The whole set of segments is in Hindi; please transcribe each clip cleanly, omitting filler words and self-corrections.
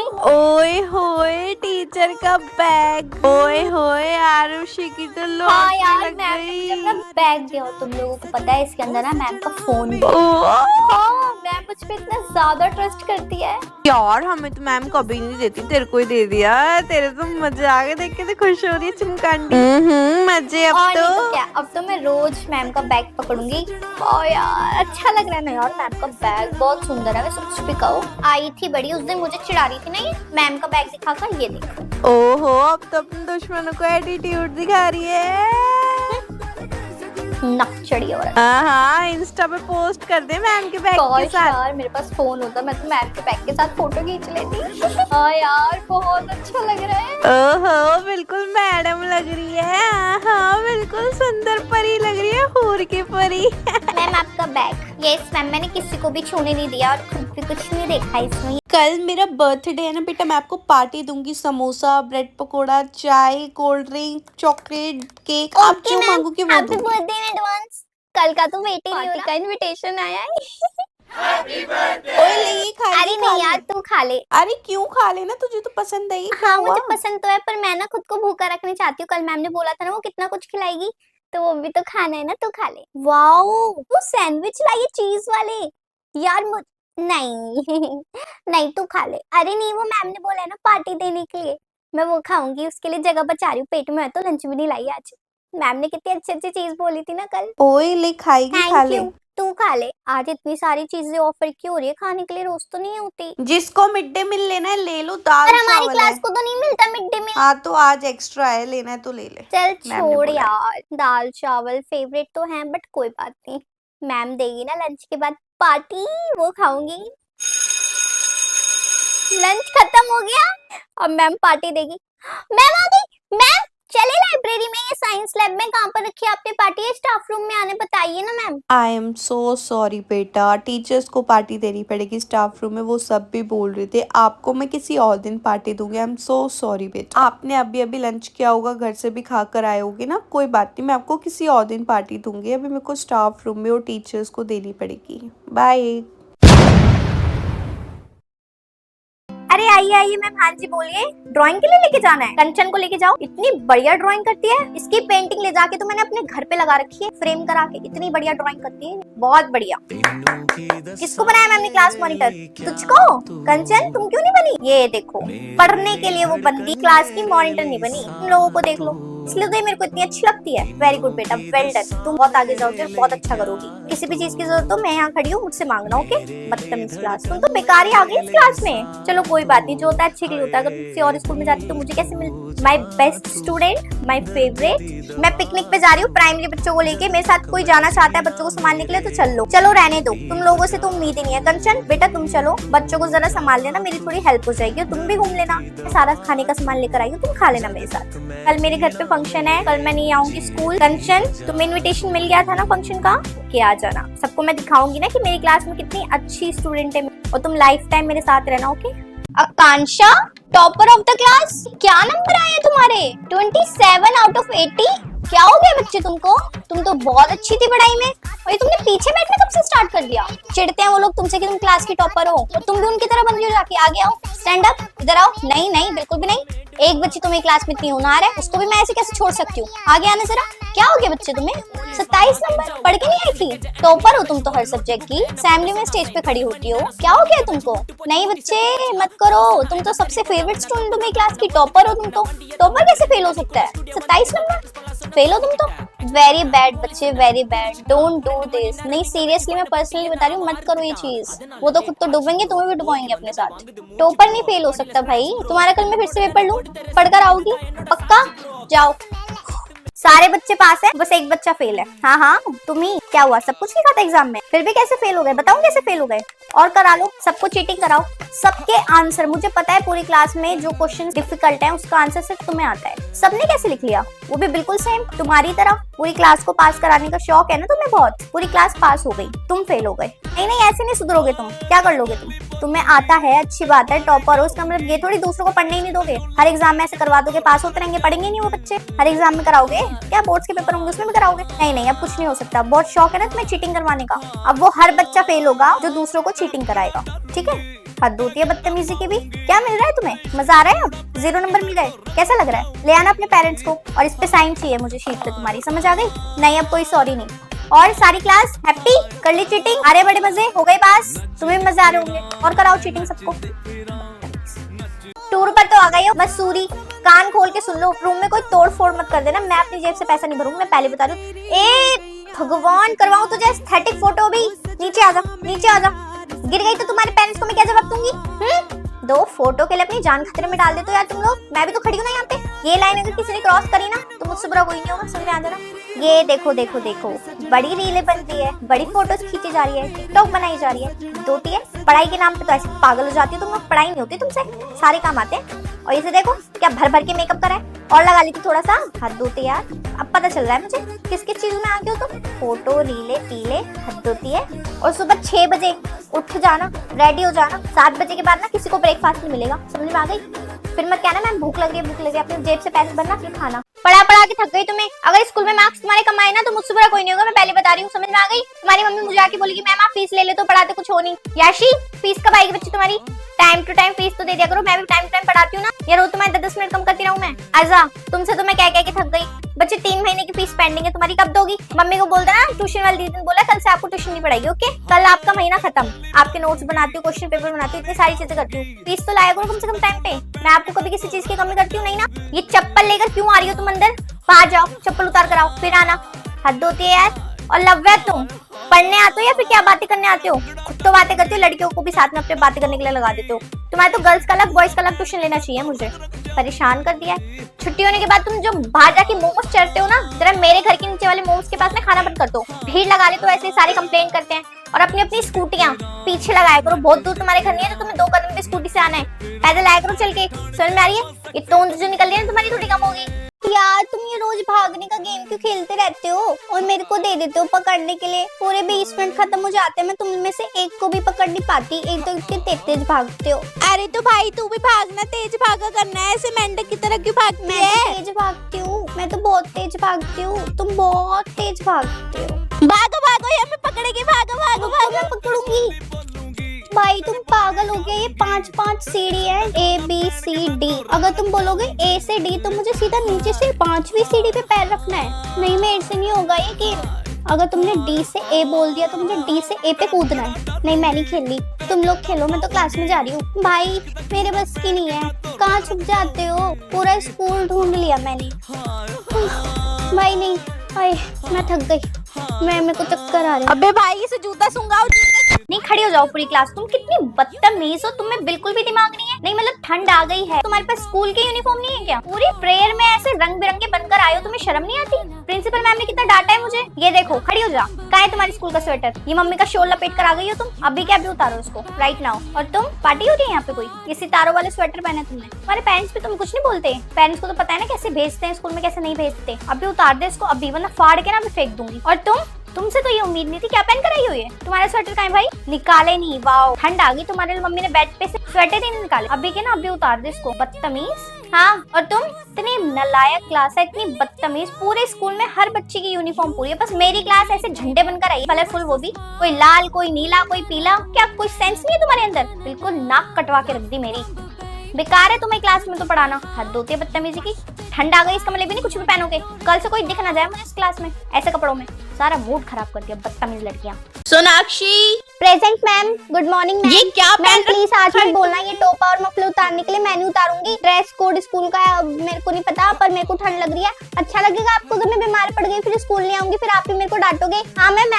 ओए होए टीचर का बैग, ओए होए आरुषि की तो हाँ लॉटरी यार, लग मैम ने मुझे अपना गई। बैग दिया। और तुम लोगों को पता है इसके अंदर ना मैम का फोन भी है। ओ हाँ, मैम मुझ पे इतना ज्यादा ट्रस्ट करती है। यार, हमें तो मैम कभी नहीं देती, तेरे को ही दे दिया। तेरे तो मजे आ गए, देख के तो खुश हो रही है चिमकांडी। मजे अब और तो। नहीं तो क्या, अब तो मैं रोज मैम का बैग पकड़ूंगी। और यार अच्छा लग रहा है ना यार, मैम का बैग बहुत सुंदर है। वैसे कुछ भी कहो, आई थी बड़ी उस दिन मुझे चिढ़ा रही थी ना ये मैम का बैग दिखाकर। ये देख। ओहो, अब तो अपने दुश्मनों को एटीट्यूड दिखा रही है। नकचड़ी औरत। हाँ, इंस्टा पे पोस्ट कर दे मैम के बैग के काश साथ। यार मेरे पास फोन होता, मैं तो मैम के बैग के साथ फोटो खींच लेती। हाँ यार बहुत अच्छा लग रहा है। ओहो, बिल्कुल मैडम लग रही है। हाँ, बिल्कुल सुंदर परी लग रही है, हूर की परी। मैम आपका बैग। यस मैम, मैंने किसी को भी छूने नहीं दिया और खुद भी कुछ नहीं देखा इसमें। कल मेरा बर्थडे है ना बेटा, मैं आपको पार्टी दूंगी। समोसा, ब्रेड पकोड़ा, चाय, कोल्ड ड्रिंक, चॉकलेट, केक, आप जो मांगोगे वो हैप्पी दूंगी। Birthday in advance. कल का तो वेट ही नहीं हो रहा। का इनविटेशन आया है। ओए ले, ये खा ले, अरे खा नहीं ले। यार तू खा ले। अरे क्यों खा लेना, तुझे तो पसंद है ही, क्या हाँ हुआ? मुझे पसंद तो है, पर मैं ना खुद को भूखा रखना चाहती हूँ। कल मैम ने बोला था ना वो कितना कुछ खिलाएगी, तो वो भी तो खाना है ना, तू खा ले। वाओ, वो सैंडविच लाई है चीज वाले। यार नहीं नहीं तू खा ले। अरे नहीं, वो मैम ने बोला है ना पार्टी देने के लिए, मैं वो खाऊंगी। उसके लिए जगह बचा रही हूँ पेट में। तो लंच भी नहीं लाई आज। मैम ने कितनी अच्छी अच्छी चीज बोली थी ना कल। ओए ले, खाएगी, खा थैंक ले। यू। तू खा ले। आज इतनी सारी चीजें ऑफर क्यों हो रही है खाने के लिए, रोज तो नहीं होती। जिसको मिड डे मील लेना है ले लो, पर दाल हमारी चावल क्लास है। को तो नहीं मिलता मिड डे मील। हाँ तो आज एक्स्ट्रा है, लेना है तो ले ले। चल मैम ने छोड़ बोला है। यार, दाल चावल फेवरेट तो है, बट कोई बात नहीं। मैम देगी ना लंच के बाद पार्टी, वो खाऊंगी। लंच खत्म हो गया, अब मैम पार्टी देगी। मैम आ गई। मैम चले लाइब्रेरी में, ये साइंस लैब में कहाँ पर रखी है आपने पार्टी? ये स्टाफ रूम में आने बताइए ना ma'am. I am so sorry बेटा, टीचर्स को पार्टी देनी पड़ेगी स्टाफ रूम में, वो सब भी बोल रहे थे। आपको मैं किसी और दिन पार्टी दूंगी। आई एम सो सॉरी बेटा, आपने अभी अभी लंच किया होगा, घर से भी खा कर आए होगे ना। कोई बात नहीं, मैं आपको किसी और दिन पार्टी दूंगी। अभी मेरे को स्टाफ रूम में और टीचर्स को देनी पड़ेगी। बाय। अरे आइए आइए मैम। हाँ जी बोलिए। ड्राइंग के लिए लेके जाना है? कंचन को लेके जाओ, इतनी बढ़िया ड्राइंग करती है। इसकी पेंटिंग ले जाके तो मैंने अपने घर पे लगा रखी है, फ्रेम करा के। इतनी बढ़िया ड्राइंग करती है, बहुत बढ़िया। किसको बनाया मैम ने क्लास मॉनिटर? तुझको। कंचन तुम क्यों नहीं बनी? ये देखो, पढ़ने के लिए वो बनती, क्लास की मॉनिटर नहीं बनी। तुम लोगों को देख लो, इसलिए तो ये मेरे को इतनी अच्छी लगती है। वेरी गुड बेटा, वेल डन। तुम बहुत आगे जाओगे और बहुत अच्छा करोगी। किसी भी चीज की जरूरत हो मैं यहाँ खड़ी हूँ, मुझसे मांगना। ओके? बदतमीज क्लास, तुम तो बेकार ही आ गई इस क्लास में। चलो कोई बात नहीं, जो होता है अच्छे के लिए होता है। अगर तुम किसी और स्कूल में जाती तो मुझे कैसे मिल? My best student, my favourite. मैं पिकनिक पे जा रही हूँ प्राइमरी बच्चों को लेके। मेरे साथ कोई जाना चाहता है बच्चों को संभालने के लिए तो चल लो। चलो रहने दो, तुम लोगों से तो उम्मीद ही नहीं है। कंचन बेटा तुम चलो, बच्चों को जरा संभाल लेना, मेरी थोड़ी हेल्प हो जाएगी। तुम भी घूम लेना, मैं सारा खाने का सामान लेकर आई हूँ, तुम खा लेना मेरे साथ। कल मेरे घर पे फंक्शन है, कल मैं नहीं आऊंगी स्कूल। कंचन तुम्हें इनविटेशन मिल गया था ना फंक्शन का, के आ जाना। सबको मैं दिखाऊंगी ना कि मेरी क्लास में कितनी अच्छी स्टूडेंट है, और तुम लाइफ टाइम मेरे साथ रहना। Okay? Akanksha topper of the class, क्या नंबर आए हैं तुम्हारे? 27 आउट ऑफ 80। क्या हो गया बच्चे तुमको? तुम तो बहुत अच्छी थी पढ़ाई में, और ये तुमने पीछे बैठना कब से स्टार्ट कर दिया? चिढ़ते हैं वो लोग तुमसे कि तुम क्लास की टॉपर हो, और तुम भी उनकी तरह बन रही हो। जाके आगे आओ, स्टैंड अप, इधर आओ। नहीं नहीं बिल्कुल भी नहीं। एक बच्ची तुम्हें क्लास में इतनी होनहार है, उसको भी मैं ऐसे कैसे छोड़ सकती हूँ? आगे आने जरा। क्या हो गया बच्चे तुम्हें? 27 नंबर पढ़ के नहीं आई थी? टॉपर हो तुम तो हर सब्जेक्ट की, असेंबली में स्टेज पे खड़ी होती हो। क्या हो गया तुमको? नहीं बच्चे मत करो, तुम तो सबसे फेवरेट स्टूडेंट हो मेरी क्लास की, टॉपर हो तुम तो। टॉपर कैसे फेल हो सकता है? 27 नंबर फेल हो तुम तो। वेरी बैड बच्चे, very bad. Don't do this. नहीं सीरियसली मैं पर्सनली बता रही हूँ, मत करो ये चीज। वो तो खुद तो डूबेंगे, तुम्हें भी डुबाएंगे अपने साथ। टॉपर नहीं फेल हो सकता भाई। तुम्हारा कल मैं फिर से पेपर लूं, पढ़कर आओगी पक्का? जाओ। सारे बच्चे पास है, बस एक बच्चा फेल है। हाँ हाँ तुम ही। क्या हुआ, सब कुछ लिखा था एग्जाम में, फिर भी कैसे फेल हो गए? बताऊं कैसे फेल हो गए? और करा लो, सबको चीटिंग कराओ। सबके आंसर मुझे पता है, पूरी क्लास में जो क्वेश्चन डिफिकल्ट है उसका आंसर सिर्फ तुम्हें आता है। सबने कैसे लिख लिया? वो भी बिल्कुल सेम तुम्हारी तरह। पूरी क्लास को पास कराने का शौक है ना तुम्हें बहुत। पूरी क्लास पास हो गई, तुम फेल हो गए। नहीं नहीं ऐसे नहीं सुधरोगे तुम। क्या कर लोगे तुम? तुम्हें आता है, अच्छी बात है, टॉपर हो, इसका मतलब ये थोड़ी दूसरों को पढ़ने ही नहीं दोगे। हर एग्जाम में ऐसे करवा दोगे, पास होते रहेंगे, पढ़ेंगे नहीं वो बच्चे। हर एग्जाम में कराओगे क्या? बोर्ड्स के पेपर होंगे उसमें भी कराओगे? नहीं नहीं अब कुछ नहीं हो सकता। बहुत शौक है ना तुम्हें चीटिंग करवाने का। अब वो हर बच्चा फेल होगा जो दूसरों को चीटिंग कराएगा। ठीक है? हद होती है बदतमीजी की भी। क्या मिल रहा है तुम्हें? मजा आ रहा है? अब 0 नंबर मिल गए, कैसा लग रहा है? ले आना अपने पेरेंट्स को, और इस पे साइन चाहिए मुझे शीट पे तुम्हारी, समझ आ गई? नहीं अब कोई सॉरी नहीं। और सारी क्लास हैप्पी? कर ली चीटिंग? अरे बड़े मजे हो गए पास? तुम्हें भी मजे आ रहे होंगे, और कराओ चीटिंग सबको। टूर पर तो आ गई हो मसूरी, कान खोल के सुन लो, रूम में कोई तोड़ फोड़ मत कर देना, मैं अपनी जेब से पैसा नहीं भरूंगी, मैं पहले बता दूं। ए भगवान, करवाऊं तुझे एस्थेटिक फोटो भी? नीचे आ जा, नीचे आ जा, गिर गई तो तुम्हारे पेरेंट्स को मैं क्या जवाब दूंगी? 2 फोटो के लिए अपनी जान खतरे में डाल देते हो यार तुम लोग। मैं भी तो खड़ी हूँ ना यहाँ पे। ये लाइन अगर किसी ने क्रॉस करी ना तो मुझसे बुरा कोई नहीं होगा, समझ में आ जा रहा? ये देखो देखो देखो, बड़ी रीलें बनती है, बड़ी फोटोज खींची जा रही है, टिकटॉक बनाई जा रही है, दोती है। पढ़ाई के नाम पे तो ऐसे पागल हो जाती हो तुम लोग, पढ़ाई नहीं होती तुमसे, सारे काम आते हैं। और इसे देखो क्या भर भर के मेकअप करा है, और लगा ली थी थोड़ा सा, हद होती है यार। अब पता चल रहा है मुझे किस किस चीज में आगे हो तुम। फोटो रीले टीले, हद होती है। और सुबह 6 बजे उठ जाना, रेडी हो जाना, 7 बजे के बाद ना किसी को ब्रेकफास्ट नहीं मिलेगा, समझ में आ गई? फिर मत कहना मैम भूख लग रही है, भूख लग रही है, अपनी जेब से पैसे भरना फिर खाना। पढ़ा पढ़ा के थक गई तुम्हें, अगर स्कूल में मार्क्स तुम्हारे कमाए ना तो मुझसे बुरा कोई नहीं होगा, मैं पहले बता रही हूँ, समझ में आ गई? तुम्हारी मम्मी मुझे आके बोलेगी मैम आप फीस ले ले, तो पढ़ाते कुछ हो नहीं। याशी फीस कब आएगी बच्ची तुम्हारी? टाइम टू टाइम फीस तो दे दिया करो, मैं भी टाइम टू टाइम पढ़ाती हूँ ना, या रोज तुम्हारे 10 मिनट कम करती रहूं मैं? आजा, तुमसे तो मैं कह कह के थक गई। बच्चे 3 महीने की फीस पेंडिंग है तुम्हारी, कब दोगी? मम्मी को बोल देना ट्यूशन वाली दीदी ने बोला कल से आपको ट्यूशन नहीं पढ़ाएगी, ओके? कल आपका महीना खत्म, आपके नोट्स बनाती हूँ, क्वेश्चन पेपर बनाती हूँ, इतनी सारी चीजें करती हूँ, फीस तो लाया करो कम से कम टाइम पे। मैं आपको कभी किसी चीज की कमी करती हूँ नहीं ना? ये चप्पल लेकर क्यों आ रही हो तुम अंदर? बाहर जाओ, चप्पल उतार कर आओ, फिर आना। हद होती है यार। और लव्य तुम पढ़ने आते हो या फिर क्या बातें करने आते हो? खुद तो बातें करते हो, लड़कियों को भी साथ में अपने बातें करने के लिए लगा देते हो। तुम्हारे तो गर्ल्स का अलग बॉयज का अलग ट्यूशन लेना चाहिए, मुझे परेशान कर दिया है। छुट्टी होने के बाद तुम जो बाहर जाके मोमोज चढ़ते हो ना, जरा मेरे घर के नीचे वाले मोमोज के पास में खाना बंद कर दो। भीड़ लगा ले तो ऐसे सारे कंप्लेंट करते हैं। और अपनी अपनी स्कूटियां पीछे लगाया करो, बहुत दूर तुम्हारे घर नहीं है तो तुम्हें 2 कदम पे स्कूटी से आना है, पैदल आया करो चल के, समझ में आ रही है? ये टोन जो निकल रही है तुम्हारी थोड़ी कम होगी। यार तुम ये रोज भागने का गेम क्यों खेलते रहते हो और मेरे को दे देते हो पकड़ने के लिए? पूरे 20 मिनट खत्म हो जाते हैं, मैं तुम में से एक को भी पकड़ नहीं पाती, एक तो इतने तेज भागते हो। अरे तो भाई तू भी भागना, तेज भागा करना है, ऐसे मेंढक की तरह क्यों भागती मैं है? तो तेज भागती हूँ, मैं तो बहुत तेज भागती हूँ, तुम बहुत तेज भागते हो। भागो भागो, या मैं पकड़ेगी, भागो भागो भागो। मैं पकड़ूंगी। भाई तुम पागल हो गए, ये 5-5 सीढ़ी है, ABCD। अगर तुम बोलोगे A से D तो मुझे सीधा नीचे से 5वीं सीढ़ी पे पैर रखना है। नहीं मेरे से नहीं होगा ये गेम। अगर तुमने D से A बोल दिया तो मुझे D से A पे कूदना है। नहीं मैं नहीं खेल रही, तुम लोग खेलो, मैं तो क्लास में जा रही हूँ। भाई मेरे बस की नहीं है, कहाँ छुप जाते हो? पूरा स्कूल ढूंढ लिया मैंने। भाई नहीं, भाई मैं थक गई, मेरे को चक्कर आ रहे हैं। अबे भाई इसे जूता सुंगाओ, जूता। नहीं खड़ी हो जाओ पूरी क्लास। तुम कितनी बदतमीज हो, तुम्हें बिल्कुल भी दिमाग नहीं है। नहीं मतलब ठंड आ गई है, तुम्हारे पास स्कूल की यूनिफॉर्म नहीं है क्या? पूरी प्रेयर में ऐसे रंग बिरंगे बनकर आए हो, तुम्हें शर्म नहीं आती? प्रिंसिपल मैम ने कितना डांटा है मुझे। ये देखो खड़ी हो जा, कहाँ है तुम्हारी स्कूल का स्वेटर? ये मम्मी का शोल लपेट कर आ गई हो तुम, अभी क्या? अभी उतारो इसको राइट नाउ। और तुम पार्टी हो रही है यहाँ पे कोई? ये सितारों वाले स्वेटर पहने तुमने। तुम्हारे पेरेंट्स भी तुम कुछ नहीं बोलते? पेरेंट्स को तो पता है ना कैसे भेजते हैं स्कूल में, कैसे नहीं भेजते। अभी उतार दे इसको अभी, वरना फाड़ के ना मैं फेंक दूंगी। और तुमसे तो ये उम्मीद नहीं थी, क्या पहन कर आई हो ये? तुम्हारा स्वेटर कहाँ है भाई? निकाले नहीं, वाओ ठंड आ गई, तुम्हारे मम्मी ने बेड पे से स्वेटर ही नहीं निकाले। अभी के ना अभी उतार दे इसको, बदतमीज। हाँ और तुम इतनी नालायक क्लास है, इतनी बदतमीज। पूरे स्कूल में हर बच्ची की यूनिफॉर्म पूरी है, बस मेरी क्लास ऐसे झंडे बनकर आई, कलरफुल, वो भी कोई लाल, कोई नीला, कोई पीला। क्या कोई सेंस नहीं है तुम्हारे अंदर? बिल्कुल नाक कटवा के रख दी मेरी। बेकार है तुम्हें क्लास में तो पढ़ाना, हद होती है बदतमीजी की। ठंड आ गई इसका मतलब भी नहीं कुछ भी पहनोगे, कल से कोई दिख ना जाए मुझे इस क्लास में ऐसे कपड़ों में। सारा मूड खराब कर दिया बदतमीज लड़कियां। Sonakshi present ma'am, good morning ma'am. ये क्या मैम प्लीज आज मत बोलना, ये टोपा और मफलर उतारने के लिए मैं नहीं उतारूंगी। ड्रेस कोड स्कूल का है, मेरे को नहीं पता, पर मेरे को ठंड लग रही है। अच्छा लगेगा आपको अगर मैं बीमार पड़ गई, फिर स्कूल नहीं आऊंगी, फिर आप भी मेरे को डांटोगे। हाँ मैम मैं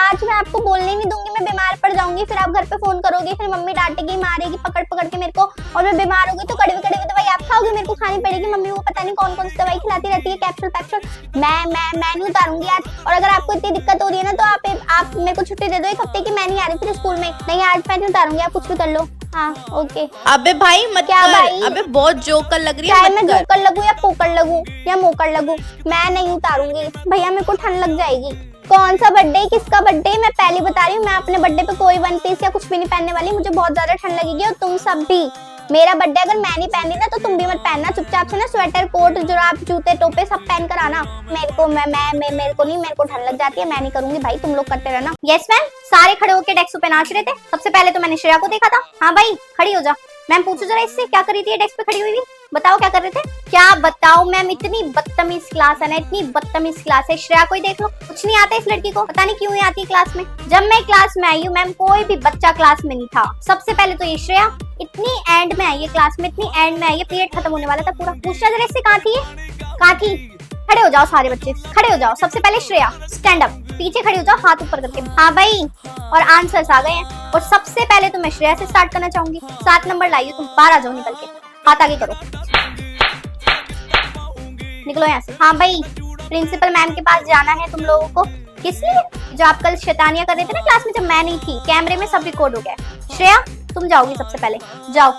आज मैं आपको बोलने नहीं दूंगी, मैं बीमार पड़ जाऊंगी, फिर आप घर पे फोन करोगे, फिर मम्मी डांटेगी, मारेगी पकड़ पकड़ के मेरे को, और मैं बीमार होगी तो कड़वी कड़वी दवाई आप खाओगे, मेरे को खानी पड़ेगी। मम्मी वो पता नहीं कौन कौन सी दवाई खिलाती रहती है, कैप्सूल। मैं नहीं उतारूंगी आज। और अगर आपको इतनी दिक्कत हो रही है ना तो आप मेरे को छुट्टी दे दो 1 हफ्ते की, मैं नहीं आ रही फिर स्कूल में। नहीं आज मैं नहीं उतारूंगी, आप कुछ भी कर लो। हाँ ओके। अबे भाई मत क्या कर। भाई? अबे बहुत जोकर लग रही है, चाहे मत मैं कर। जोकर लगूं या पोकर लगूं या मोकर लगूं, मैं नहीं उतारूंगी भैया, मेरे को ठंड लग जाएगी। कौन सा बर्थडे, किसका बर्थडे? मैं पहले बता रही हूँ, मैं अपने बर्थडे पे कोई 1 पीस या कुछ भी नहीं पहनने वाली, मुझे बहुत ज्यादा ठंड लगेगी और तुम सब भी। मेरा बर्थडे अगर मैं नहीं पहन रही ना तो तुम भी मत पहनना, चुपचाप से ना स्वेटर कोट जुराब जूते टोपे सब पहन कर आना। मेरे को मेरे को ठंड लग जाती है, मैं नहीं करूंगी भाई, तुम लोग करते रहना। यस मैम, सारे खड़े होकर डेस्क पे नाच रहे थे। सबसे पहले तो मैंने श्रेया को देखा था। हाँ भाई खड़ी हो जा। मैम पूछो जरा इससे क्या कर रही थी डेस्क पे खड़ी हुई? बताओ क्या कर रहे थे? क्या बताओ मैम, इतनी बदतमीज क्लास है ना, इतनी बदतमीज क्लास है। श्रेया को ही देख लो, कुछ नहीं आता इस लड़की को, पता नहीं क्यों ही आती है क्लास में। जब मैं क्लास में आई हूँ मैम कोई भी बच्चा क्लास में नहीं था। सबसे पहले तो ये श्रेया इतनी एंड में आई है क्लास में, इतनी एंड में आई है, पीरियड खत्म होने वाला था पूरा। पूछना जरा इससे कहाँ थी ये, कहाँ थी? खड़े हो जाओ सारे बच्चे, खड़े हो जाओ। सबसे पहले श्रेया स्टैंड अप, पीछे खड़ी हो जाओ हाथ ऊपर करके। हाँ भाई, और आंसर्स आ गए हैं। और सबसे पहले तो मैं श्रेया से स्टार्ट करना चाहूंगी। 7 नंबर लाइए तुम, बाहर आ जाओ निकल के, हाथ आगे करो, निकलो यहाँ से। हाँ भाई, प्रिंसिपल मैम के पास जाना है तुम लोगों को। किस लिए? जो आप कल शैतानियां कर रहे थे ना क्लास में जब मैं नहीं थी, कैमरे में सब रिकॉर्ड हो गया। श्रेया तुम जाओगी सबसे पहले, जाओ।